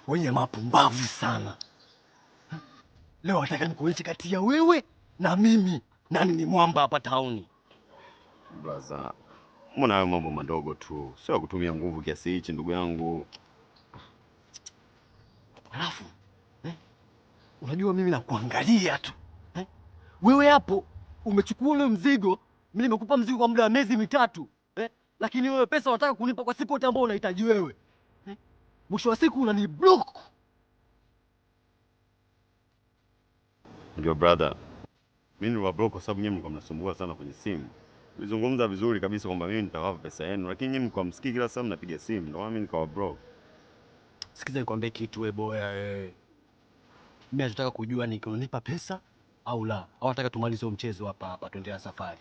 Wenye mapumbavu sana. Leo nataka nikuonyeshe kati ya wewe na mimi nani ni mwamba hapa tauni. Blaza, mbona hayo mambo madogo tu, sio kutumia nguvu kiasi hichi ndugu yangu. Alafu unajua mimi nakuangalia tu wewe hapo umechukua ule mzigo, mimi nimekupa mzigo kwa muda wa miezi mitatu lakini wewe pesa unataka kunipa kwa siku yote ambayo unahitaji wewe mwisho wa siku unaniblock. Ndio brother, mimi niliwablock kwa sababu nyinyi mlikuwa mnasumbua sana kwenye simu. Nilizungumza vizuri kabisa kwamba mimi nitawapa pesa yenu, lakini nyinyi mlikuwa msikii, kila saa mnapiga simu, ndio mimi nikawablock. Sikiza nikwambie kitu wewe boya wewe. Mimi nataka kujua ni unanipa pesa au la. Au nataka tumalize mchezo hapa tuendelee safari.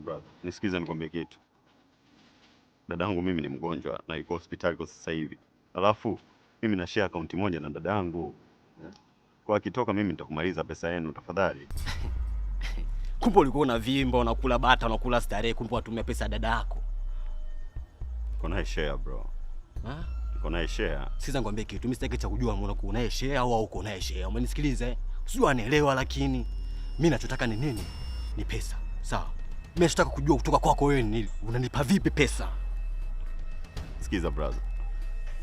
Brother, nisikize nikwambie kitu. Dadangu mimi ni mgonjwa na yuko hospitali kwa sasa hivi. Alafu mimi na share account moja na dadangu. Kwa akitoka mimi nitakumaliza pesa yenu tafadhali. Kumbe ulikuwa unavimba, unakula bata, unakula starehe, kumbe unatumia pesa ya dada yako. Niko naye share bro. Niko naye share. Sikiza nikwambie kitu, mimi sitaki cha kujua uko naye share au uko naye share. Umenisikiliza Sio anaelewa, lakini mimi nachotaka ni nini? Ni pesa. Sawa. Mimi nataka kujua kutoka kwako wewe ni unanipa vipi pesa? Sikiza brother.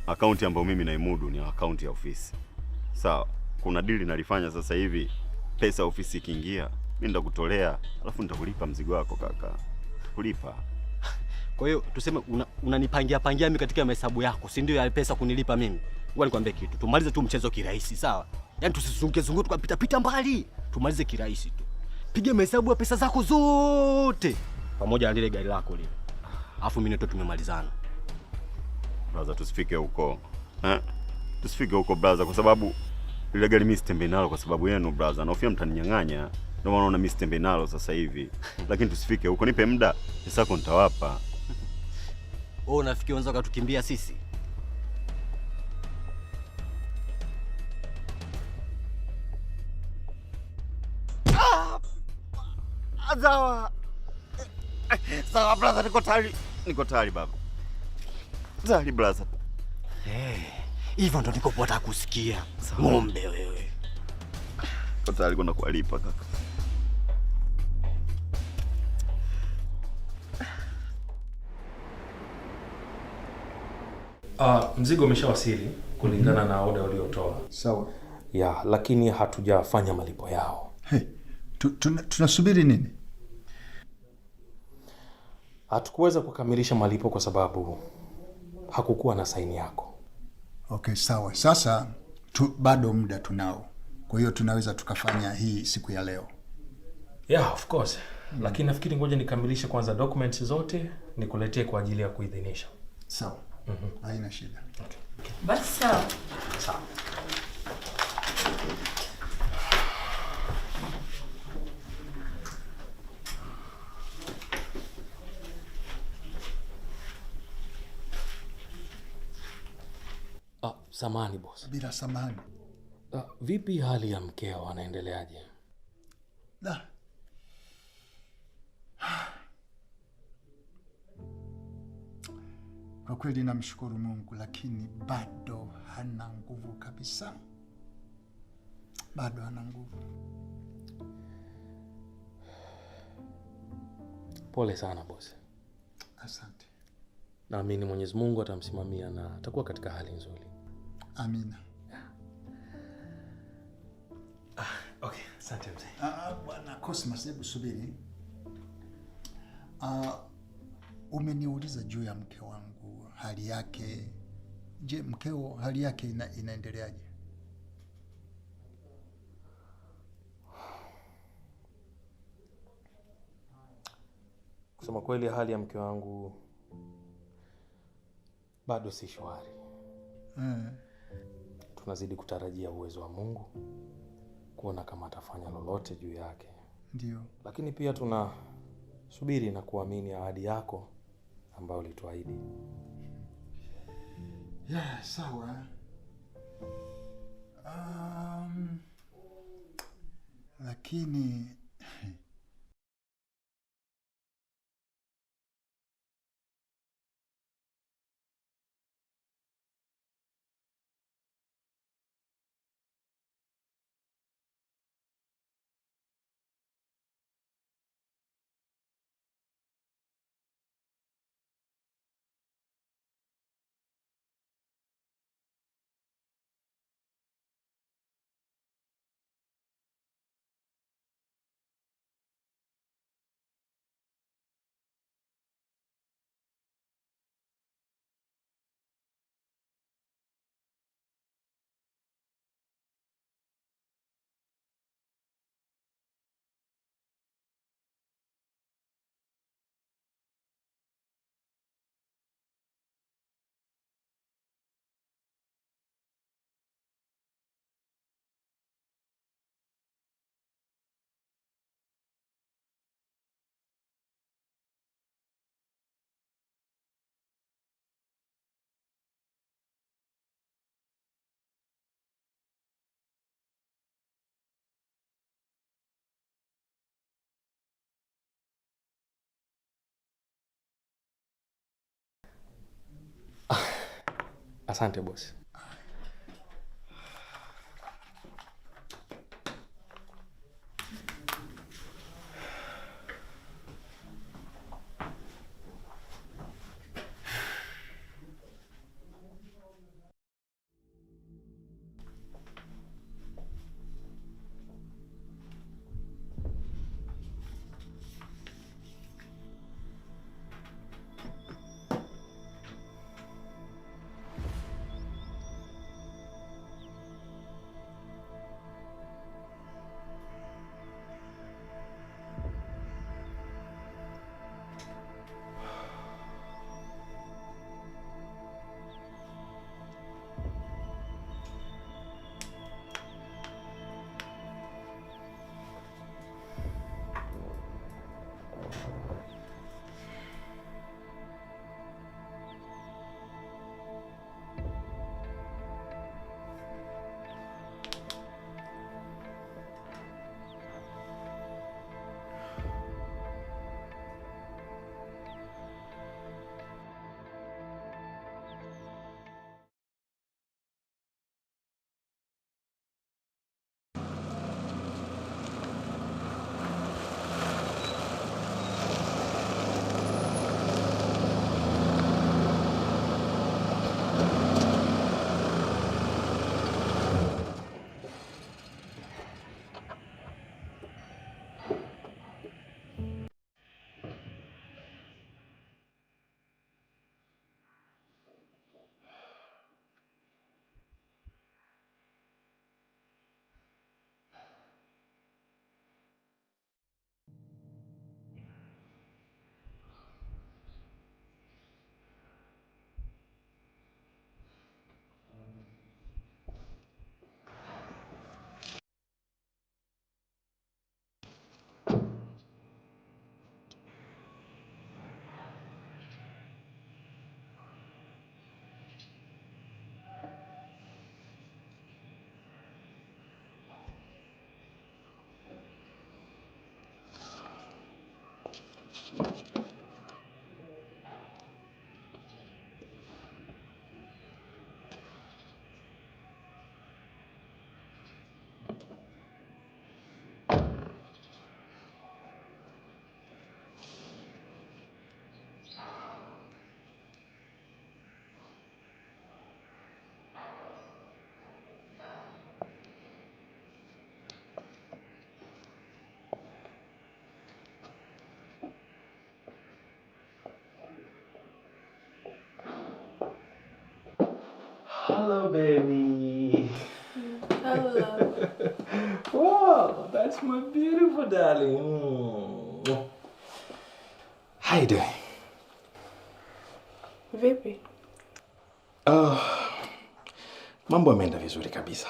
Account ambayo mimi naimudu ni account ya ofisi. Sawa. Kuna deal nalifanya sasa hivi. Pesa ofisi ikiingia, mimi nitakutolea, alafu nitakulipa mzigo wako kaka. Kulipa. Kwa hiyo tuseme unanipangia mimi katika mahesabu yako, si ndio ya pesa kunilipa mimi? Ngoja nikwambie kitu. Tumalize tu mchezo kirahisi, sawa? Yaani tusizunguke tukapita mbali. Tumalize kirahisi tu. Piga mahesabu ya pesa zako zote pamoja na lile gari lako lile. Alafu mimi ndio tumemalizana. Brother, tusifike huko. Tusifike huko brother, kwa sababu ile gari mimi sitembe nalo kwa sababu yenu brother. Naofia mtaninyang'anya. Ndio maana unaona mimi sitembe nalo sasa hivi. Lakini tusifike huko. Nipe muda, pesa yako nitawapa. Wewe unafikia unaweza kutukimbia sisi? Sawa. Sawa brother, niko tayari baba. Tayari brother. Hivyo ndo nikopata kusikia. Ng'ombe wewe. Niko tayari kwenda kulipa kaka. Mzigo umeshawasili kulingana na oda uliotoa. Sawa. Ya, lakini hatujafanya malipo yao. Tunasubiri nini? Hatukuweza kukamilisha malipo kwa sababu hakukuwa na saini yako. Okay, sawa. Sasa bado muda tunao. Kwa hiyo tunaweza tukafanya hii siku ya leo. Yeah, of course. Lakini nafikiri ngoja nikamilishe kwanza documents zote nikuletee kwa ajili ya kuidhinisha. Sawa. Haina shida. Okay. Basi sawa. Sawa. Samahani boss. Bila samahani. Vipi hali ya mkeo, anaendeleaje? Kwa kweli namshukuru Mungu, lakini bado hana nguvu kabisa, bado hana nguvu. Pole sana bosi. Asante. Naamini Mwenyezi Mungu atamsimamia na atakuwa katika hali nzuri. Amina. Okay, asante mzee. Bwana Cosmas, hebu subiri. Umeniuliza juu ya mke wangu, hali yake. Je, mkeo hali yake inaendeleaje? Kusema kweli, hali ya mke wangu bado si shwari. Tunazidi kutarajia uwezo wa Mungu kuona kama atafanya lolote juu yake. Ndio. Lakini pia tunasubiri na kuamini ahadi yako ambayo ulituahidi. Ya, sawa. Lakini Asante bosi. Hello, baby. Hello. Wow, that's my beautiful darling. How you doing? Vipi? Mambo yameenda vizuri kabisa.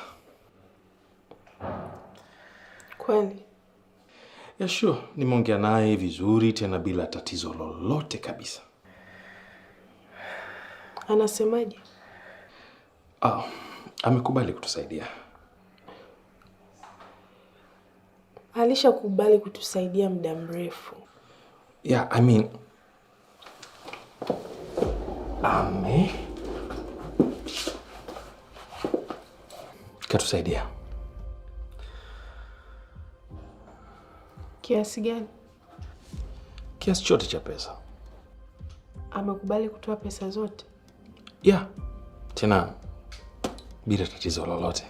Kweli? Yeah, sure. Nimeongea naye vizuri tena bila tatizo lolote kabisa. Anasemaje? Amekubali kutusaidia. Alishakubali kutusaidia muda mrefu. Yeah, I mean, katusaidia. Kiasi gani? Kiasi chote cha pesa. Amekubali kutoa pesa zote? Yeah, tena bila tatizo lolote.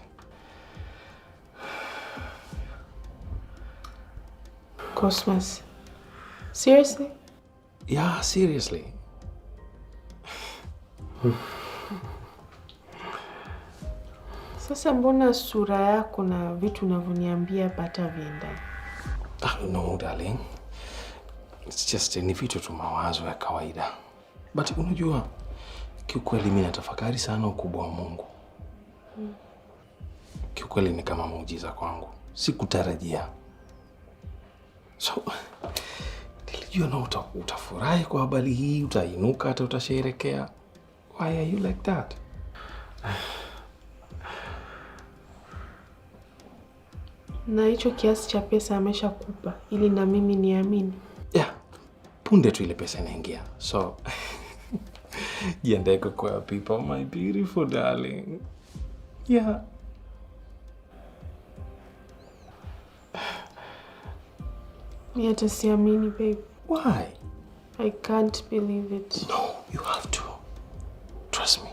Cosmas. Seriously? Yeah, seriously. Sasa mbona sura yako na vitu unavyoniambia pata vienda? No, darling. It's just ni vitu tu, mawazo ya kawaida. But unajua, kiukweli mimi natafakari sana ukubwa wa Mungu. Kiukweli ni kama muujiza kwangu. Sikutarajia. So, nilijua na utafurahi kwa habari hii, utainuka hata utasherehekea. Why are you like that? Na hicho kiasi cha pesa ameshakupa ili na mimi niamini? Yeah. Punde tu ile pesa inaingia. So, jiandae kwa people, my beautiful darling. Yeah. Mimi hata siamini, babe. Why? I can't believe it. No, you have to. Trust me.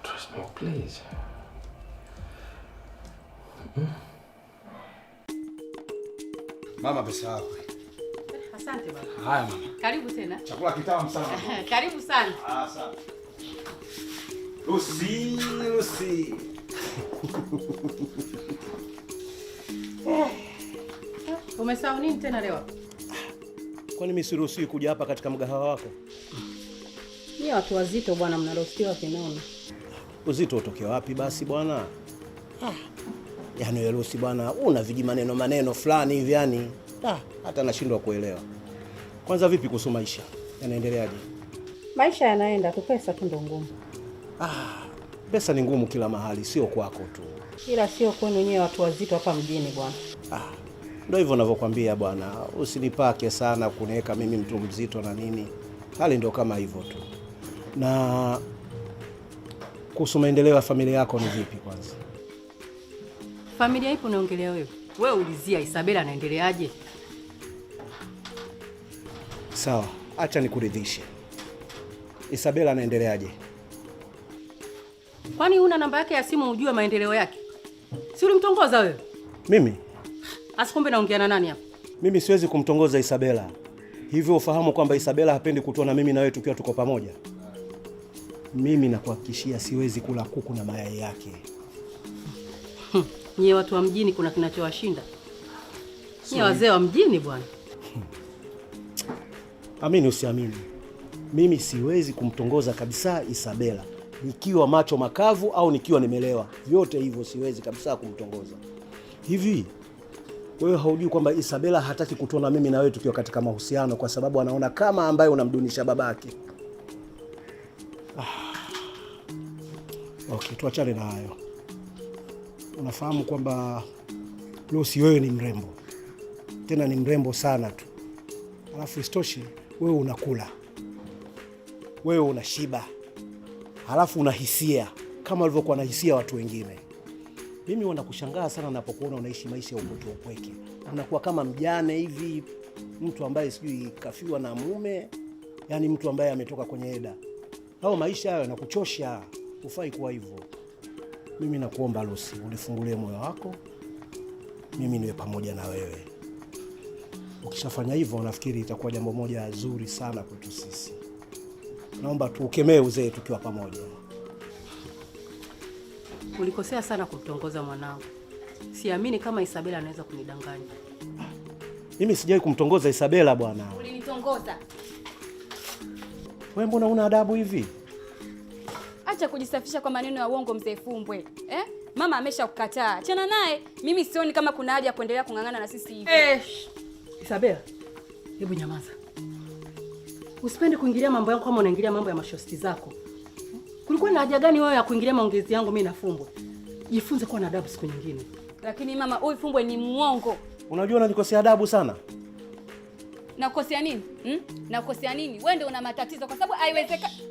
Trust me, please. Mama, pesa yako. Asante baba. Haya mama. Karibu tena. Chakula kitamu sana. Karibu sana. Asante. Lucy. Umesahau nini tena leo? Kwani mimi siruhusiwi kuja hapa katika mgahawa wako? Ni watu wazito bwana, mnaruhusiwa kinono. Uzito utoke wapi basi bwana? Yaani wewe Lucy bwana, una viji maneno fulani hivi yani. Hata nashindwa kuelewa. Kwanza vipi kuhusu maisha? Yanaendeleaje? Maisha yanaenda tu, pesa tu ndo ngumu. Pesa ni ngumu kila mahali, sio kwako tu. Ila sio kwenu nyewe watu wazito hapa mjini bwana. Ndio hivyo ninavyokuambia bwana, usinipake sana kuniweka mimi mtu mzito na nini. Hali ndio kama hivyo tu. Na kuhusu maendeleo ya familia yako ni vipi kwanza? Familia ipo unaongelea wewe? Wewe ulizia Isabela anaendeleaje? Sawa, acha nikuridhishe. Isabela anaendeleaje? Kwani una namba yake ya simu ujue maendeleo yake? Si ulimtongoza wewe? Mimi? Asikumbe naongea na nani hapa? Mimi siwezi kumtongoza Isabela. Hivyo ufahamu kwamba Isabela hapendi kutuona mimi na wewe tukiwa tuko pamoja. Mimi nakuhakikishia siwezi kula kuku na mayai yake. Nyie watu wa mjini kuna kinachowashinda. Nyie wazee wa mjini bwana. Amini usiamini, mimi siwezi kumtongoza kabisa Isabela. Nikiwa macho makavu au nikiwa nimelewa, vyote hivyo siwezi kabisa kumtongoza. Hivi wewe haujui kwamba Isabela hataki kutuona mimi na wewe tukiwa katika mahusiano kwa sababu anaona kama ambaye unamdunisha babake. Okay, tuachane na hayo. Unafahamu kwamba Lucy wewe ni mrembo. Tena ni mrembo sana tu. Alafu isitoshe wewe unakula. Wewe unashiba. Halafu unahisia kama walivyokuwa na hisia watu wengine. Mimi wanakushangaa sana napokuona unaishi maisha ya upweke. Unakuwa kama mjane hivi, mtu ambaye sijui kafiwa na mume, yani mtu ambaye ametoka kwenye eda. Hao maisha hayo yanakuchosha, hufai kuwa hivyo. Mimi nakuomba Lucy, unifungulie moyo wako. Mimi niwe pamoja na wewe. Ukishafanya hivyo nafikiri itakuwa jambo moja zuri sana kwetu sisi. naomba tuukemee uzee tukiwa pamoja. Ulikosea sana kumtongoza mwanangu. Siamini kama Isabela anaweza kunidanganya. Mimi sijawahi kumtongoza Isabela bwana. Ulinitongoza. Wewe mbona una adabu hivi? Acha kujisafisha kwa maneno ya uongo mzee Fumbwe. Mama ameshakukataa. Achana naye. Mimi sioni kama kuna haja ya kuendelea kung'ang'ana na sisi hivi. Isabela, hebu nyamaza. Usipende kuingilia mambo yangu kama unaingilia mambo ya mashosti zako. Kulikuwa na haja gani wewe ya kuingilia maongezi yangu mimi na Fumbwe? Jifunze kuwa na adabu siku nyingine. Lakini mama, huyu Fumbwe ni muongo. Unajua unanikosea adabu sana. Nakukosea nini? Nakukosea nini? Wewe ndio una matatizo kwa sababu haiwezekani.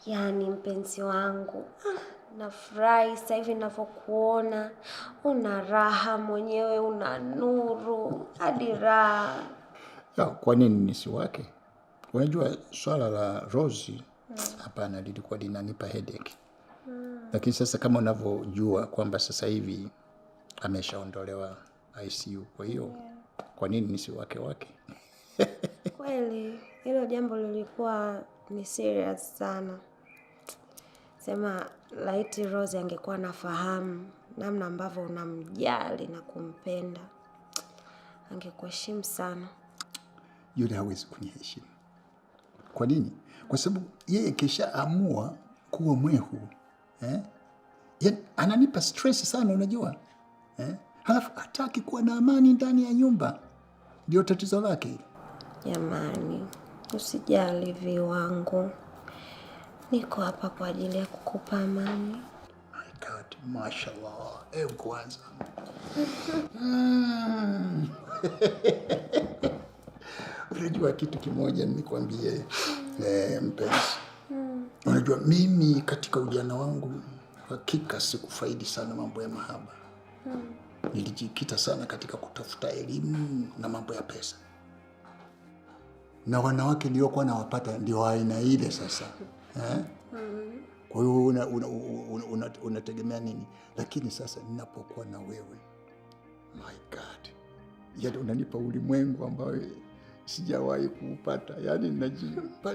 Yaani mpenzi wangu, nafurahi sasa hivi ninavyokuona. Una raha mwenyewe, una nuru, hadi raha. Kwa nini nisiwake? Unajua swala la Rosie hapana lilikuwa linanipa headache. Lakini sasa kama unavyojua kwamba sasa hivi ameshaondolewa ICU, kwa hiyo kwa nini nisiwake? Kweli, hilo jambo lilikuwa ni serious sana. Sema laiti Rose angekuwa nafahamu namna ambavyo unamjali na kumpenda, angekuheshimu sana. Yule hawezi kuniheshimu. Kwa nini? Kwa sababu yeye kishaamua kuwa mwehu. Yaani ananipa stress sana, unajua? Halafu hataki kuwa na amani ndani ya nyumba. Ndio tatizo lake. Jamani, usijali viwangu. Niko hapa kwa ajili ya kukupa amani. My God, mashallah. Kwanza. Unajua kitu kimoja nikwambie, mpenzi. Unajua mimi katika ujana wangu hakika sikufaidi sana mambo ya mahaba. Nilijikita sana katika kutafuta elimu na mambo ya pesa. Na wanawake niliokuwa nawapata ndio aina ile sasa. Kwa hiyo unategemea nini? Lakini sasa ninapokuwa na wewe, my God, yaani unanipa ulimwengu ambao sijawahi kuupata. Yaani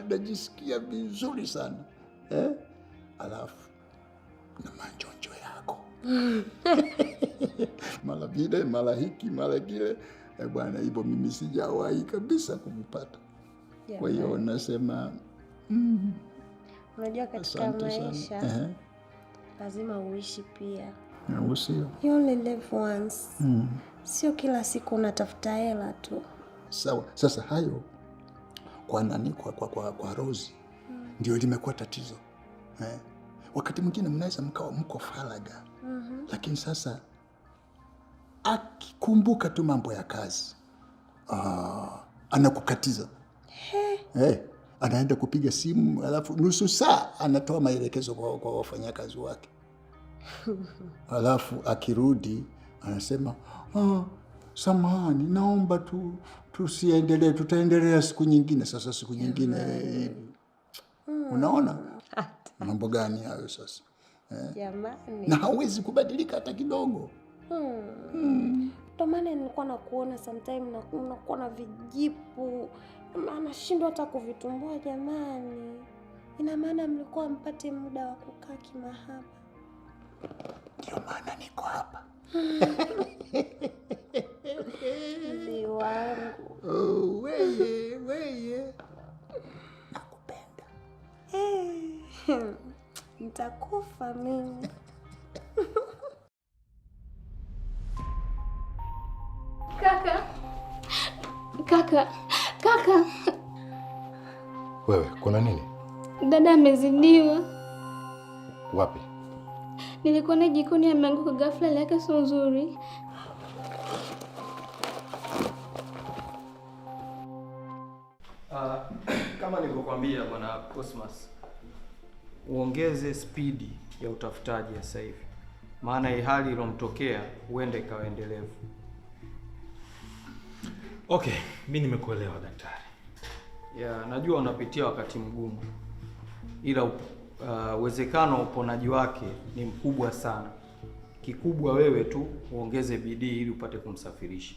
najisikia vizuri sana. Alafu na manjonjo yako. Mara vile, mara hiki, mara kile. Bwana, hivyo mimi sijawahi kabisa kupata. Kwa hiyo nasema unajua katika maisha lazima uishi pia. Usio. You only live once. Sio kila siku unatafuta hela tu. Sawa. Sasa hayo kwa nani kwa Rosie ndio limekuwa tatizo. Wakati mwingine mnaweza mko faraga. Lakini sasa akikumbuka tu mambo ya kazi, anakukatiza. Anaenda kupiga simu, alafu nusu saa anatoa maelekezo kwa wafanyakazi wake. Alafu akirudi anasema, samahani, naomba tusiendelee, tutaendelea siku nyingine. Sasa siku nyingine unaona mambo gani hayo sasa? Jamani. Na hawezi kubadilika hata kidogo. Ndio maana nilikuwa nakuona sometime na unakuwa na vijipu. Anashindwa hata kuvitumbua jamani. Ina maana mlikuwa mpate muda wa kukaa kimahaba. Ndio maana niko hapa. Mzee wangu. Wewe. Nakupenda. Nitakufa mimi. Kaka. Wewe, kuna nini? Dada amezidiwa. Wapi? Nilikuwa na jikoni ameanguka ghafla, yake sio nzuri. Kama nilivyokuambia Bwana Cosmas, uongeze spidi ya utafutaji sasa hivi. Maana hii hali iliyomtokea huenda ikawa endelevu. Okay, mimi nimekuelewa daktari. Ya, najua unapitia wakati mgumu, ila uwezekano wa uponaji wake ni mkubwa sana. Kikubwa wewe tu uongeze bidii ili upate kumsafirisha.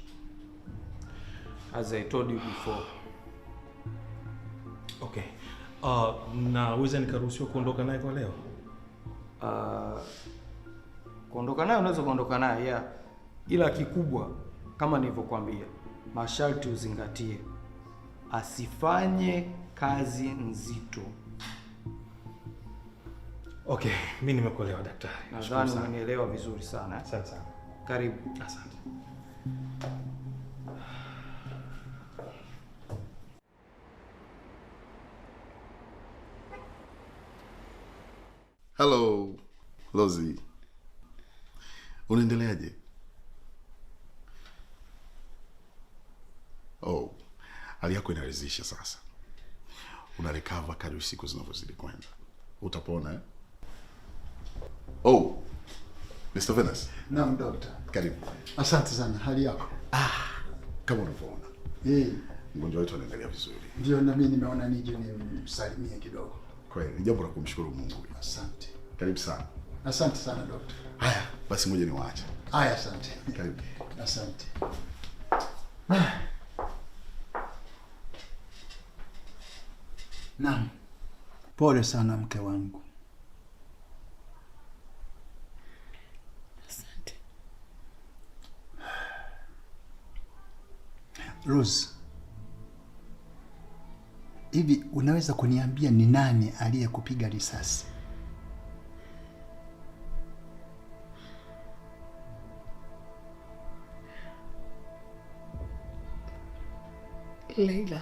As I told you before. Okay. Naweza nikaruhusiwa kuondoka naye kwa leo? Kuondoka naye unaweza kuondoka naye, yeah. Ila kikubwa kama nilivyokuambia, masharti uzingatie. Asifanye kazi nzito. Okay, mimi nimekuelewa daktari. Nadhani umenielewa vizuri sana. Asante sana. Karibu. Asante. Hello, Lozi. Unaendeleaje? Oh, hali yako inaridhisha sasa. Una recover kadri siku zinavyozidi kwenda. Utapona eh? Oh, Mr. Venus. Naam, doctor. Karibu. Asante sana. Hali yako? Kama unavyoona. Mgonjwa wetu anaendelea vizuri. Ndio, na mimi nimeona nije nimsalimie kidogo. Kweli, jambo la kumshukuru Mungu. Asante. Karibu sana. Asante sana doctor. Haya, basi ngoja niwaache. Haya, asante. Karibu. Asante. Naam. Pole sana mke wangu. Asante. Rose, hivi unaweza kuniambia ni nani aliyekupiga risasi? Leila.